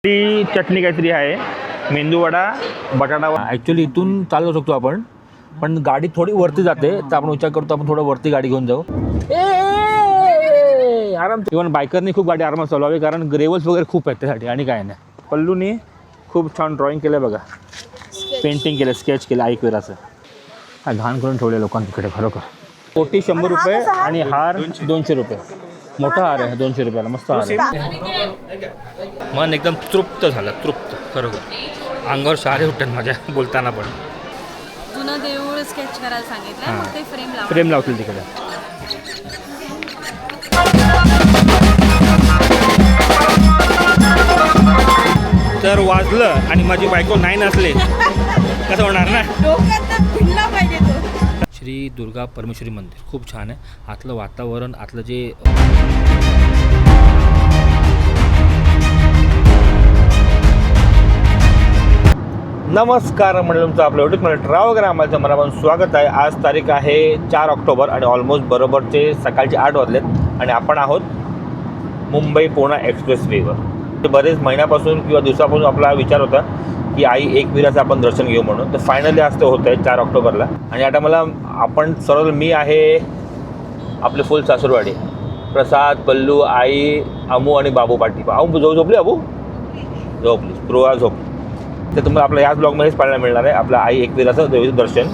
ती चटणी काहीतरी आहे, मेंदूवडा, बटाटा. ॲक्च्युली इथून चालू शकतो आपण, पण गाडी थोडी वरती जाते, तर आपण विचार करतो आपण थोडं वरती गाडी घेऊन जाऊ. आराम. इव्हन बायकरनी खूप गाडी आरामात चालवावी, कारण ग्रेवल्स वगैरे खूप आहेत त्यासाठी. आणि काय नाही, पल्लूनी खूप छान ड्रॉइंग केलं बघा, पेंटिंग केलं, स्केच केलं ऐकवेराचं. हा घाण करून ठेवले लोकांनी तिकडे. खरोखर कोटी 100 रुपये आणि हार 200 रुपये. मोठा हार आहे 200 रुपयाला, मस्त हार आहे. मन एकदम तृप्त झालं, तृप्त. खरोखर अंगावर शहारे उठतात माझ्या बोलताना. पण जुनं देऊळ स्केच करायला सांगितलं, मग ते फ्रेम लावतील तिकडे. तर वाजलं आणि माझी बायको नाही नसले कसं होणार ना. श्री दुर्गा परमेश्वरी मंदिर खूप छान आहे. आतलं वातावरण, आतलं जे नमस्कार मंडळी, तुमचं आपलं यूट्यूब चॅनल ट्रॅव्हल आम्हाला मनापासून स्वागत आहे. आज तारीख आहे 4 ऑक्टोबर आणि ऑलमोस्ट बरोबरचे सकाळचे 8 वाजलेत आणि आपण आहोत मुंबई पुणे एक्सप्रेसवेवर. बरेच महिन्यापासून किंवा दिवसापासून आपला विचार होता की आई एकविराचं आपण दर्शन घेऊ म्हणून. तर फायनली आज ते होतं आहे 4 ऑक्टोबरला. आणि आता मला आपण सर्व, मी आहे आपले फुल सासूरवाडी, प्रसाद, पल्लू, आई, अमू आणि बाबू पाटील. झोपली अबू? झोपली. स्पृहा झोपली. ते तुम्हाला आपल्या याच ब्लॉगमध्येच पाहायला मिळणार आहे आपलं आई एकविराचं देवीचं दर्शन.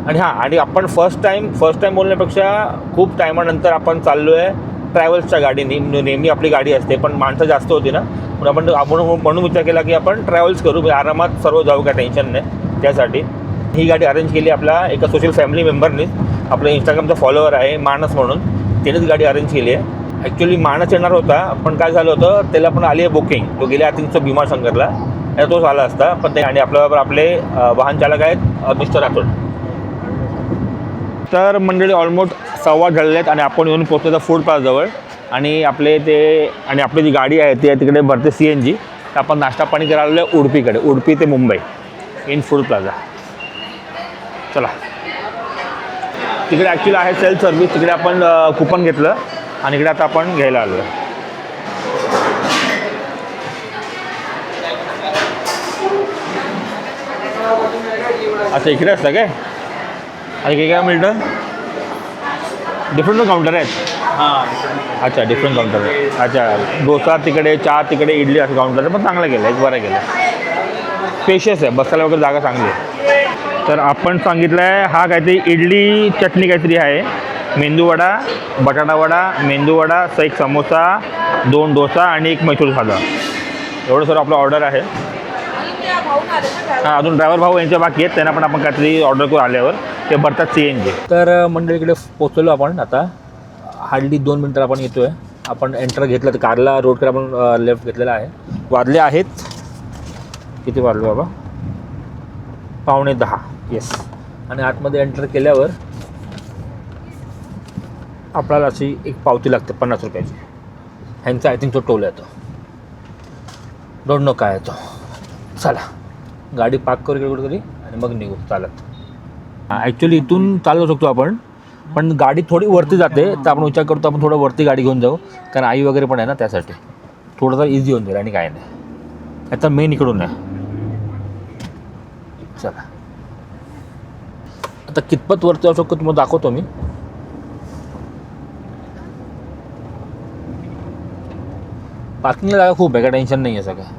आणि हां, आणि आपण फर्स्ट टाईम बोलण्यापेक्षा खूप टायमानंतर आपण चाललो आहे ट्रॅव्हल्सच्या गाडीने. नेहमी आपली गाडी असते, पण माणसं जास्त होती ना, म्हणून आपण म्हणून विचार केला की आपण ट्रॅव्हल्स करू, आरामात सर्व जाऊ, काय टेन्शन नाही. त्यासाठी ही गाडी अरेंज केली आपल्या एका सोशल फॅमिली मेंबरनी. आपलं इंस्टाग्रामचा फॉलोअर आहे मानस म्हणून, त्यानेच गाडी अरेंज केली आहे. ॲक्च्युली मानस येणार होता, पण काय झालं होतं, त्याला पण आली आहे बुकिंग. तो गेल्या तिथचं भीमाशंकरला, तोच आला असता. पण ते आणि आपल्याबरोबर आपले वाहन चालक आहेत मिस्टर राठोड. तर मंडळी ऑलमोस्ट 1:15 झालेले आहेत आणि आपण येऊन पोहोचलो फूड पार्कजवळ. आणि आपली जी गाडी आहे ती तिकडे भरते CNG. तर आपण नाश्ता पाणी करायला आलेलो आहे उडुपीकडे, उडुपी ते मुंबई इन फूड प्लाझा. चला, तिकडे ॲक्च्युली आहे सेल्फ सर्व्हिस. तिकडे आपण कुपन घेतलं आणि इकडे आता आपण घ्यायला आलो आहे. अच्छा, इकडे असतं काय? आणि काय मिळतं? डिफरंट काउंटर आहेत. हां, अच्छा, डिफरंट काउंटर आहे. अच्छा, डोसा तिकडे, चहा तिकडे, इडली असं काउंटर आहे. पण चांगलं केलं, एक बरं केलं. स्पेशियस आहे, बसायला वगैरे जागा चांगली आहे. तर आपण सांगितलं आहे हा काहीतरी इडली चटणी काहीतरी आहे, मेंदूवडा, बटाटावडा, मेंदूवडा, 1 समोसा, 2 डोसा आणि 1 मैसूर साधा. एवढं सर्व आपलं ऑर्डर आहे. हां, अजून ड्रायव्हर भाऊ यांच्या बाकी आहेत, त्यांना पण आपण काहीतरी ऑर्डर करून आल्यावर ते भरतात CNG. तर मंडळीकडे पोचलो आपण. आता हार्डली 2 मिनटं आपण येतो आहे. आपण एंटर घेतलं तर कारला रोडकडे आपण लेफ्ट घेतलेला आहे. वाजले आहेत किती वाजले बाबा? 9:45. येस. आणि आतमध्ये एंटर केल्यावर आपल्याला अशी एक पावती लागते 50 रुपयाची. ह्यांचा आय थिंक तो टोल येतो, डोंट नो काय येतो. चला, गाडी पार्क करू इकडे कुठेतरी आणि मग निघू चालत. ॲक्च्युली इथून चालू शकतो आपण, पण गाडी थोडी वरती जाते, तर आपण विचार करतो आपण थोडं वरती गाडी घेऊन जाऊ, कारण आई वगैरे पण आहे ना, त्यासाठी थोडंसं इझी होऊन जाईल. आणि काय नाही, आता मेन इकडून आहे. चला, आता कितपत वरती जाऊ शकतो तुम्हाला दाखवतो मी. पार्किंगला जागा खूप आहे, काय टेन्शन नाही आहे सगळं.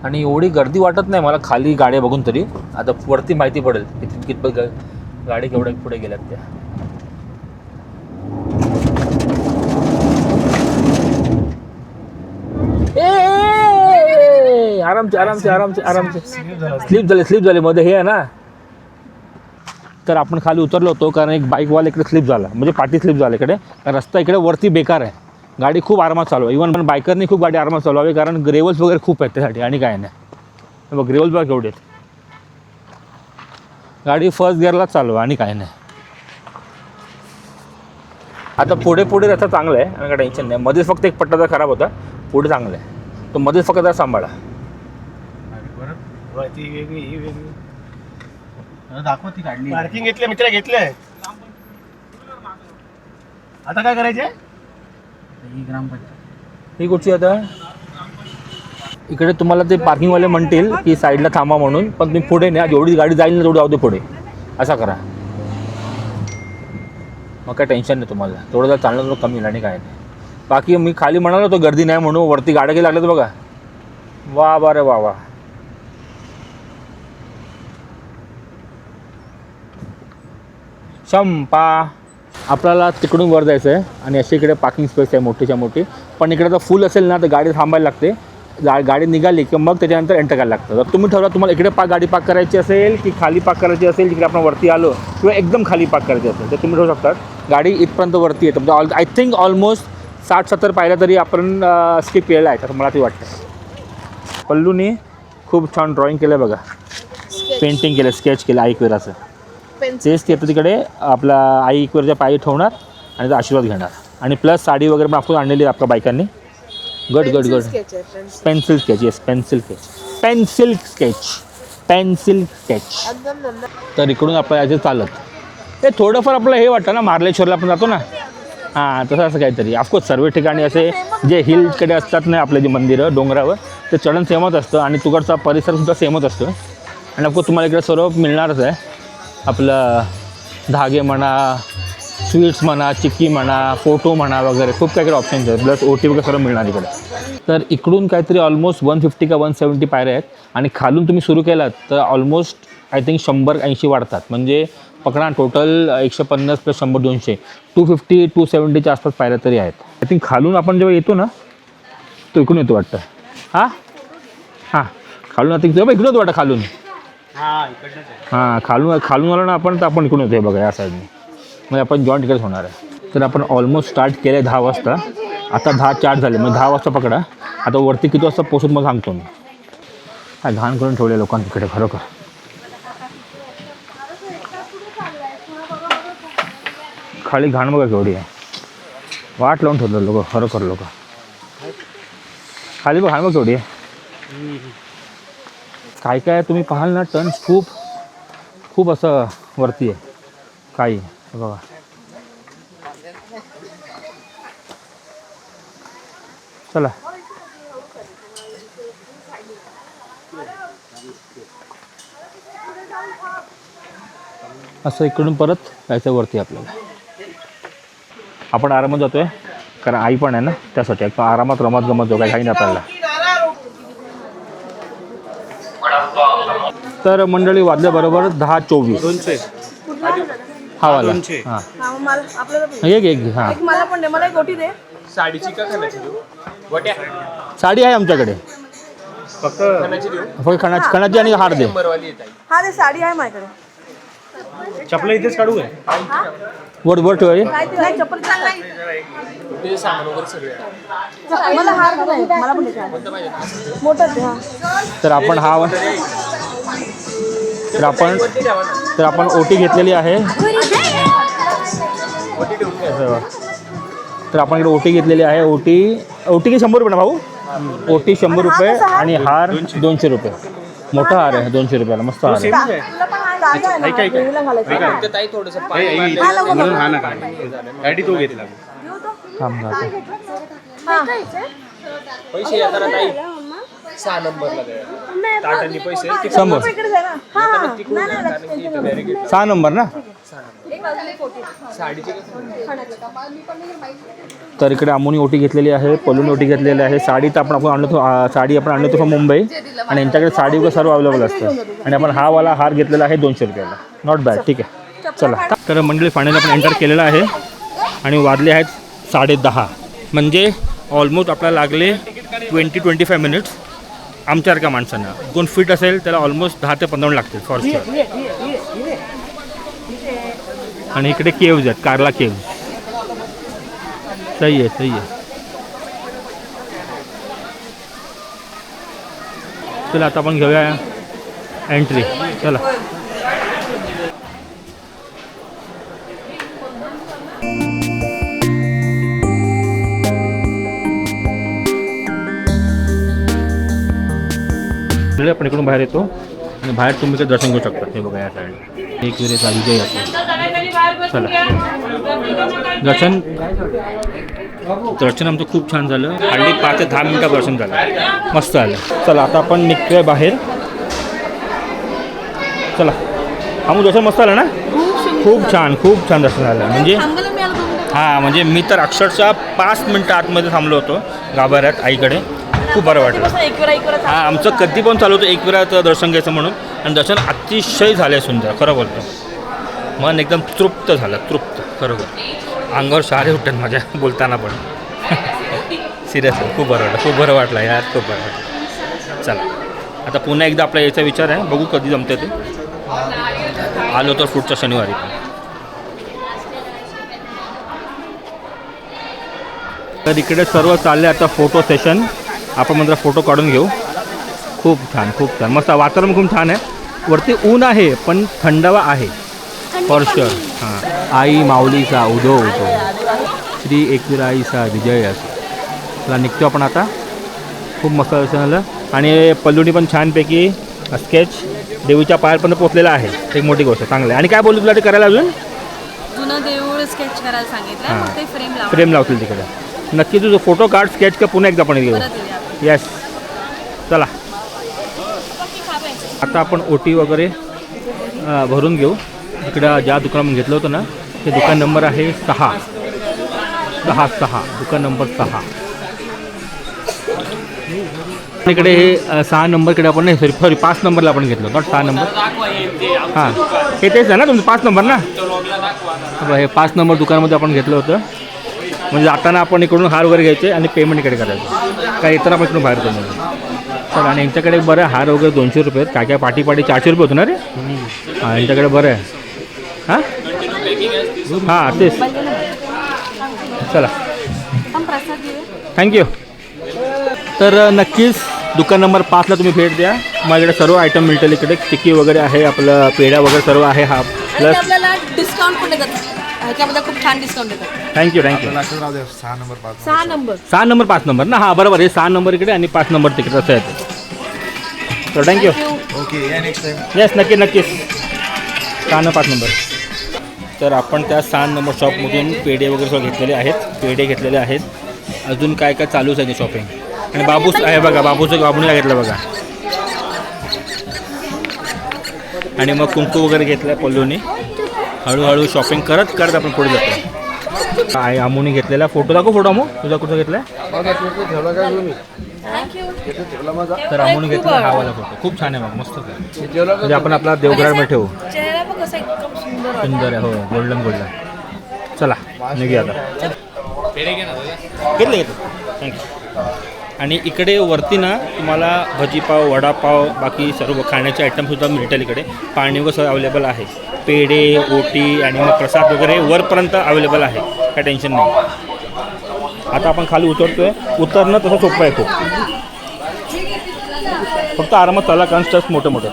आणि एवढी गर्दी वाटत नाही मला खाली गाड्या बघून तरी. आता वरती माहिती पडेल कितपत गाडी केवढ्या पुढे गेल्यात त्या. आरामचे स्लिप झाले मध्ये, हे आहे ना. तर आपण खाली उतरलो होतो, कारण एक बाईकवाला इकडे स्लिप झाला, म्हणजे पाठी स्लिप झाला इकडे. रस्ता इकडे वरती बेकार आहे, गाडी खूप आरामात चालवा. इव्हन पण बायकरनी खूप गाडी आरामात चालवावी, कारण ग्रेवल्स वगैरे खूप आहेत त्यासाठी. आणि काय नाही, बघ ग्रेवल्स बघा केवढे आहेत. गाडी फर्स्ट गिअरलाच चालवा आणि काय नाही. आता पुढे रस्ता चांगला आहे आणि काय टेन्शन नाही. मध्येच फक्त एक पट्टा खराब होता, पुढे चांगला आहे. तो मध्येच फक्त जरा सांभाळा. दाखवती काढली, पार्किंग घेतले मित्र, घेतले. आता काय करायचे? ही ग्रामपंचायत, ही कुठची आता? इकडे तुम्हाला ते पार्किंगवाले म्हणतील की साईडला थांबा म्हणून, पण तुम्ही पुढे न्या, जेवढी गाडी जाईल ना तेवढी जाऊ दे पुढे, असा करा. मग काय टेन्शन नाही तुम्हाला, थोडं जर चालणं थोडं कमी आणि काय नाही. बाकी मी खाली म्हणालो तो गर्दी नाही म्हणून, वरती गाड्या काही लागल्या तर बघा, वा वा रे वा वा. शंपा आपल्याला तिकडून वर जायचं आहे आणि अशी इकडे पार्किंग स्पेस आहे मोठीच्या मोठी, पण इकडे जर फुल असेल ना तर गाडी थांबायला लागते. गाडी निघाली की मग त्याच्यानंतर एंटर करायला लागतं. जर तुम्ही ठरवा तुम्हाला इकडे गाडी पार्क करायची असेल की खाली पार्क करायची असेल, जिकडे आपण वरती आलो, किंवा एकदम खाली पार्क करायची असेल तर तुम्ही ठरवू शकता. गाडी इथपर्यंत वरती येतं, म्हणजे आय थिंक ऑलमोस्ट 60-70 पाहिलं तरी आपण स्किप केलेलं आहे असं मला ते वाटतं. पल्लूनी खूप छान ड्रॉइंग केलं बघा, पेंटिंग केलं, स्केच केलं आईकवेराचं. तेच ते तिकडे आपला आईकवेरच्या पायी ठेवणार आणि त्याचा आशीर्वाद घेणार. आणि प्लस साडी वगैरे पण आपण आणलेली आपल्या बायकांनी. Good good good. Pencil sketch, yes pencil sketch, pencil sketch, pencil sketch. तर इकडून आपल्याला याचे चालत हे थोडंफार आपलं हे वाटतं ना, मार्लेश्वरला आपण जातो ना, हां तसं असं काहीतरी. ऑफकोर्स सर्व ठिकाणी असे जे हिलकडे असतात ना आपले जे मंदिरं डोंगरावर, ते चढण सेमच असतं आणि तुकडचा परिसरसुद्धा सेमच असतो. आणि ऑफकोर्स तुम्हाला इकडे सर्व मिळणारच आहे, आपलं धागे म्हणा, स्वीट्स म्हणा, चिक्की म्हणा, फोटो म्हणा वगैरे खूप काही ऑप्शन्स आहेत. प्लस ओटी वगैरे सर्व मिळणार इकडे. तर इकडून काहीतरी ऑलमोस्ट 150 का 170 पायऱ्या आहेत आणि खालून तुम्ही सुरू केलात तर ऑलमोस्ट आय थिंक 100-80 वाढतात. म्हणजे पकडा टोटल 150 + 100-200 250-270च्या आसपास पायऱ्या तरी आहेत. आय थिंक खालून आपण जेव्हा येतो ना तो इकडून येतो वाटतं. हां हां खालून आता इकडून येतो वाटतं खालून. हां खालून आलो ना आपण, तर आपण इकडून येतो. हे बघा या साईडने, म्हणजे आपण जॉईंट तिकडेच होणार आहे. तर आपण ऑलमोस्ट स्टार्ट केलं आहे 10 वाजता, आता 10:04 झाले, म्हणजे 10 वाजता पकडा. आता वरती किती वाजता पोहोचून मग सांगतो मी. काय घाण करून ठेवले लोकांनी तिकडे खरोखर. खाली घाण बघा केवढी आहे, वाट लावून ठेवलं लोक खरोखर. लोक खाली बघ घाण बघ केवढी आहे. काय काय तुम्ही पाहाल ना, टर्न्स खूप खूप असं वरती आहे काही बघा. चला असं इकडून परत जायचं वरती आपल्याला. आपण आरामात जातोय कारण आई पण आहे ना, त्यासाठी आपण आरामात रमत गमत जाऊ, काही नाही आपल्याला. तर मंडळी वाजल्या बरोबर 10:24. हा वाला हां एक हां साडी आहे आमच्याकडे, फक्त खणाची आणि हार दे. हा ते साडी आहे माझ्याकडे. चपला इथेच काढू काय? वर ठेवा. नाही चप्पल नाही. मला हार नाही, मला पण मोठा दे. हा तर आपण ओटी घेतलेली आहे. तर आपण इकडे ओटी घेतलेली आहे. ओटी की 100 रुपये ना भाऊ? ओटी 100 रुपये आणि हार 200 रुपये. मोठा हार आहे 200 रुपयाला, मस्त हार आहे. तो घेतला पैसे 6 नंबर ना. तर इकडे अमोनी ओटी घेतलेली आहे, पलून ओटी घेतलेली आहे. साडी तर आपण आणलो, साडी आपण आणलो होतो मुंबई, आणि यांच्याकडे साडी वगैरे सर्व अवेलेबल असतं. आणि आपण हा वाला हार घेतलेला आहे 200 रुपयाला. Not bad. ठीक आहे चला. तर मंडळी फायनली आपण एंटर केलेला आहे आणि वाजले आहेत 10:30. म्हणजे ऑलमोस्ट आपल्याला लागले 20-25 मिनिट्स. आमच्यासारख्या माणसांना 2 फीट असेल त्याला ऑलमोस्ट 10 ते 15 लागतील फॉर शुअर. आणि इकडे केव्ज आहेत, कार्ला केव्ज. सही आहे सही आहे. चला आता आपण घेऊया एंट्री. चला आपण इकडून बाहेर येतो आणि बाहेर तुम्ही काही दर्शन घेऊ शकता. हे बघा या साईडला एक वेळेस विजय असतो. चला दर्शन दर्शन आमचं खूप छान झालं. हल्ली 5 ते 10 मिनिटं दर्शन झालं, मस्त झालं. चला आता आपण निघतोय बाहेर. चला आम्ही दर्शन मस्त आलं ना, खूप छान दर्शन झालं. म्हणजे थांबायला मिळालं दोन मिनिटं. हां म्हणजे मी तर अक्षरशः 5 मिनटं आतमध्ये थांबलो होतो गाभाऱ्यात आईकडे. खूप बरं वाटलं. एक वेळा हां आमचं कधी पण चालू होतं एक वेळा दर्शन घ्यायचं म्हणून, आणि दर्शन अतिशय झालं सुंदर, खरं बोलतो. मन एकदम तृप्त झालं, तृप्त खरोखर. अंगावर शहारे उठतात माझ्या बोलताना पण. सिरियस खूप बरं वाटलं यार, खूप बरं वाटलं. चला आता पुन्हा एकदा आपला यायचा विचार आहे, बघू कधी जमते ते. आलो तर पुढच्या शनिवारी. तर इकडे सर्व चालले आता फोटो सेशन. आपण म्हणजे फोटो काढून घेऊ. खूप छान मस्त. वातावरण खूप छान आहे. वरती ऊन आहे पण थंडावा आहे फॉर शुअर. हां आई माऊलीचा उदो श्री एकविराईचा विजय असो. चला निघतो आपण आता. खूप मस्त दर्शन झालं. आणि पल्लूनी पण छानपैकी स्केच देवीच्या पायापर्यंत पोचलेला आहे. एक मोठी गोष्ट चांगली आहे. आणि काय बोलू तुला ते करायला अजून? जुनं देऊळ स्केच करायला सांगितलं, मग ते फ्रेम लावतील तिकडे. नक्की तुझं फोटो काढ, स्केच का पुन्हा एकदा आपण घेऊ. येस चला आता आपण ओटी वगैरे भरून घेऊ. इकडं ज्या दुकानात घेतलं होतं ना ते दुकान नंबर आहे 6 दुकान नंबर 6. इकडे हे 6 नंबरकडे आपण नाही, सॉरी 5 नंबरला आपण घेतलं होतं. 6 नंबर हां हे तेच आहे ना तुमचं 5 नंबर ना. हे 5 नंबर दुकानामध्ये आपण घेतलं होतं. म्हणजे जाताना आपण इकडून हार वगैरे घ्यायचे आणि पेमेंट इकडे करायचं, काय येताना आपण इकडून बाहेर करून. सर आणि यांच्याकडे बरं हार वगैरे 200 रुपये आहेत. काय पाटी 400 रुपये होतं ना रे. हां यांच्याकडे बरं आहे. हां तेच. चला थँक्यू. तर नक्कीच दुकान नंबर 5ला तुम्ही भेट द्या. माझ्याकडे सर्व आयटम मिळतील. इकडे टिक्की वगैरे आहे, आपलं पेढा वगैरे सर्व आहे. हा प्लस आपल्याला डिस्काउंट पण देतात, ह्याच्यामध्ये खूप छान डिस्काउंट देतात. थँक्यू. 6 नंबर 6 नंबर 5 नंबर ना. हां बरोबर. हे 6 नंबर इकडे आणि 5 नंबर तिकडे असं आहे ते. तर थँक्यू. ओके या नेक्स्ट टाइम. येस नक्कीच 6 न 5 नंबर. तर आपण त्या 6 नंबर शॉपमधून पेढे वगैरे सगळं पेढे घेतलेले आहेत. अजून काय काय चालूच आहे ते शॉपिंग. आणि बाबूस आहे बघा, बाबूला घेतलं बघा. आणि मग कुंकू वगैरे घेतलं पल्लूनी. हळूहळू शॉपिंग करत आपण पुढे जातो. काय अमूने घेतलेला फोटो दाखव. फोटो अमू तुझा कुठं घेतला? तर अमूने घेतला हा वाला फोटो. खूप छान आहे बघ, मस्त. म्हणजे आपण आपला देवघरामध्ये ठेवू. चेहरा पण कसा एकदम सुंदर सुंदर आहे. हो गोल्डन. चला निघूया आता. घेतलं थँक्यू. आणि इकडे वरती ना तुम्हाला भजीपाव, वडापाव, बाकी सर्व खाण्याचे आयटमसुद्धा मिळतील. इकडे पाणी वगैरे सगळं अवेलेबल आहे. पेढे, ओटी आणि मग प्रसाद वगैरे वरपर्यंत अवेलेबल आहे. काय टेन्शन नाही. आता आपण खाली उतरतोय. उतरणं तसं सोपं आहे खूप. फक्त आरामात चला कारण स्टर्स मोठे.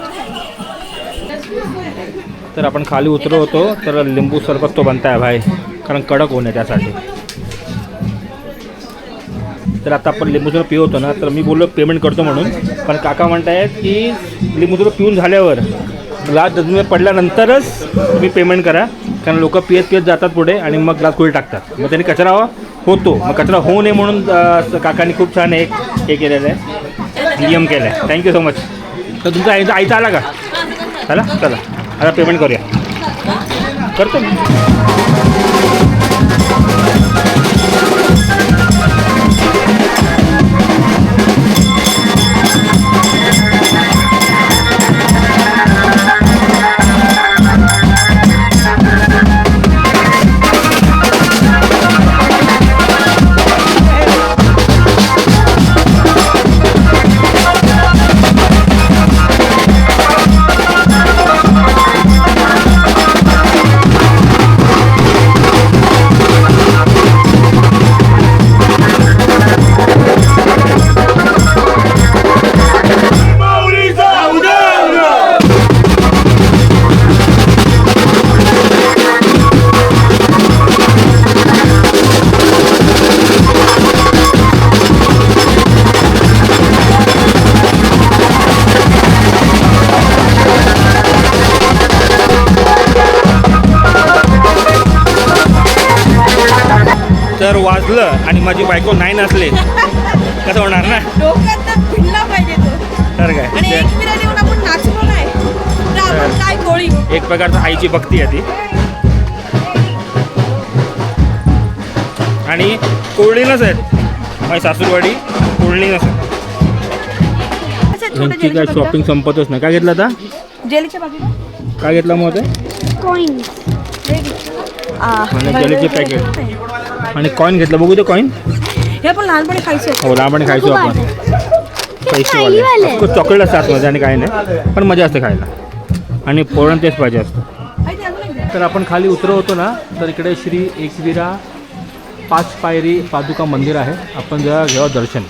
तर आपण खाली उतरलो होतो. तर लिंबू सरबत तो बनताय भाई, कारण कडक होणे त्यासाठी. तर आता आपण लिंबू सरबत पिवतो ना, तर मी बोललो पेमेंट करतो म्हणून. पण काका म्हणतायत की लिंबू सरबत पिऊन झाल्यावर ग्लास डस्टबिनमध्ये पडल्यानंतरच तुम्ही पेमेंट करा, कारण लोक पियत जातात पुढे आणि मग ग्लास कुठे टाकतात. मग त्यांनी कचरा होतो. मग कचरा होऊ नये म्हणून काकांनी खूप छान एक हे केलेलं आहे, नियम केला आहे. Thank you so much. तर तुमचा आईचा आला का? चला आता पेमेंट करूया. करतो मी. जर वाजलं आणि माझी बायको नाही नसले कसं होणार ना. डोक्यात तर भिडला पाहिजे तो. तर काय आणि एक मिनिट येऊन आपण नाचलो नाही तर आपण काय कोळी. एक प्रकारचं आईची भक्ती आहे ती. आणि कोळणीनच आहेत माझी सासूरवाडी कोळणीनच आहे. यांची काय शॉपिंग संपतच नाही. काय घेतलं आता जेलीच्या बाजूला काय घेतलं मग ते आणि जेलीचे पॅकेट आणि कॉईन घेतलं. बघू ते कॉईन. हे पण लहानपणी खायचं. हो लहानपणी खायचो आपण पैसेवाले. चॉकलेट असतात आतमध्ये आणि काही नाही पण मजा असते खायला आणि पोरांना तेच पाहिजे असतं. तर आपण खाली उतरवतो ना तर इकडे श्री एकविरा 5 पायरी पादुका मंदिर आहे. आपण जरा घेऊ दर्शन.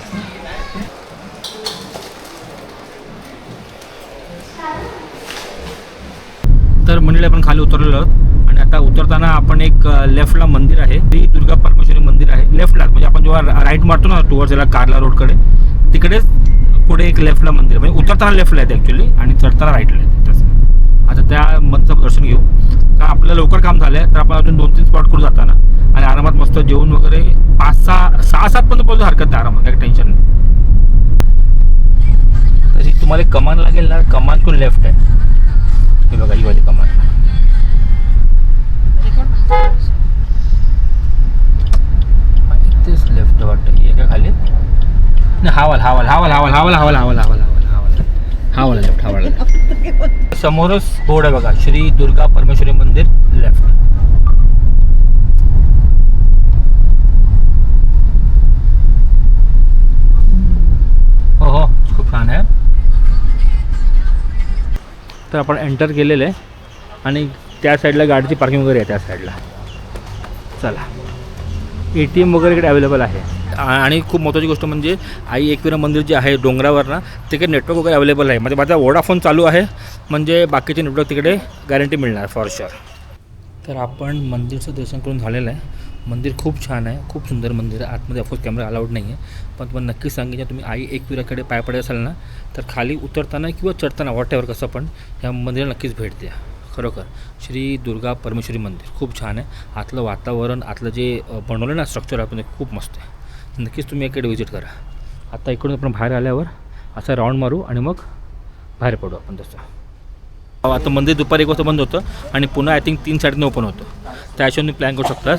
तर मंडळी आपण खाली उतरलेलो आहोत आणि आता उतरताना आपण एक लेफ्टला मंदिर आहे. श्री दुर्गा परमेश्वरी मंदिर आहे लेफ्टला. म्हणजे आपण जेव्हा राईट मारतो ना टुवर्ड्स याला कारला रोडकडे तिकडेच पुढे एक लेफ्टला मंदिर म्हणजे उतरताना लेफ्टला आहे ॲक्च्युली आणि चढताना राईटला आहे तसं. आता त्या मंदिराचं दर्शन घेऊ कारण आपल्याला लवकर काम झालं आहे तर आपण अजून 2-3 स्पॉट करू जाताना आणि आरामात मस्त जेवण वगैरे 5-6-7 पर्यंत पोहोचू हरकत नाही आरामात काही टेन्शन नाही. तशी तुम्हाला एक कमान लागेल ना कमान टू लेफ्ट आहे. हे बघा ही वाली कमान. इथेच लेफ्ट वाटतं ही एका खाली नाही. हावाला लेफ्ट हावाला. समोरच बोर्ड आहे बघा श्री दुर्गा परमेश्वरी मंदिर लेफ्ट. हो हो खूप छान आहे. तर आपण एंटर केलेलं आहे आणि त्या साईडला गाडीची पार्किंग वगैरे आहे त्या साईडला. चला ATM वगैरे इकडे अवेलेबल आहे. आणि खूप महत्त्वाची गोष्ट म्हणजे आई एकविरा मंदिर जे आहे डोंगरावर ना तिकडे नेटवर्क वगैरे अवेलेबल आहे. म्हणजे माझा वोडाफोन चालू आहे म्हणजे बाकीचे नेटवर्क तिकडे गॅरंटी मिळणार फॉर शुअर. तर आपण मंदिरचं दर्शन करून झालेलं आहे. मंदिर खूप छान आहे खूप सुंदर मंदिर आहे. आतमध्ये ऑफकोर्स कॅमेरा अलाउड नाही आहे पण तुम्हाला नक्कीच सांगितलं तुम्ही आई एकविराकडे पाय पडत असाल ना तर खाली उतरताना किंवा चढताना वॉटेवर कसं पण या मंदिराला नक्कीच भेट द्या. खरोखर श्री दुर्गा परमेश्वरी मंदिर खूप छान आहे. आतलं वातावरण आतलं जे बनवलं ना स्ट्रक्चर आपण खूप मस्त आहे. नक्कीच तुम्ही इकडे व्हिजिट करा. आता इकडून आपण बाहेर आल्यावर असा राऊंड मारू आणि मग बाहेर पडू आपण तसं. आता मंदिर दुपारी 1 वाजता बंद होतं आणि पुन्हा आय थिंक 3-3:30 ओपन होतं. त्या हिशोबाने प्लॅन करू शकतात.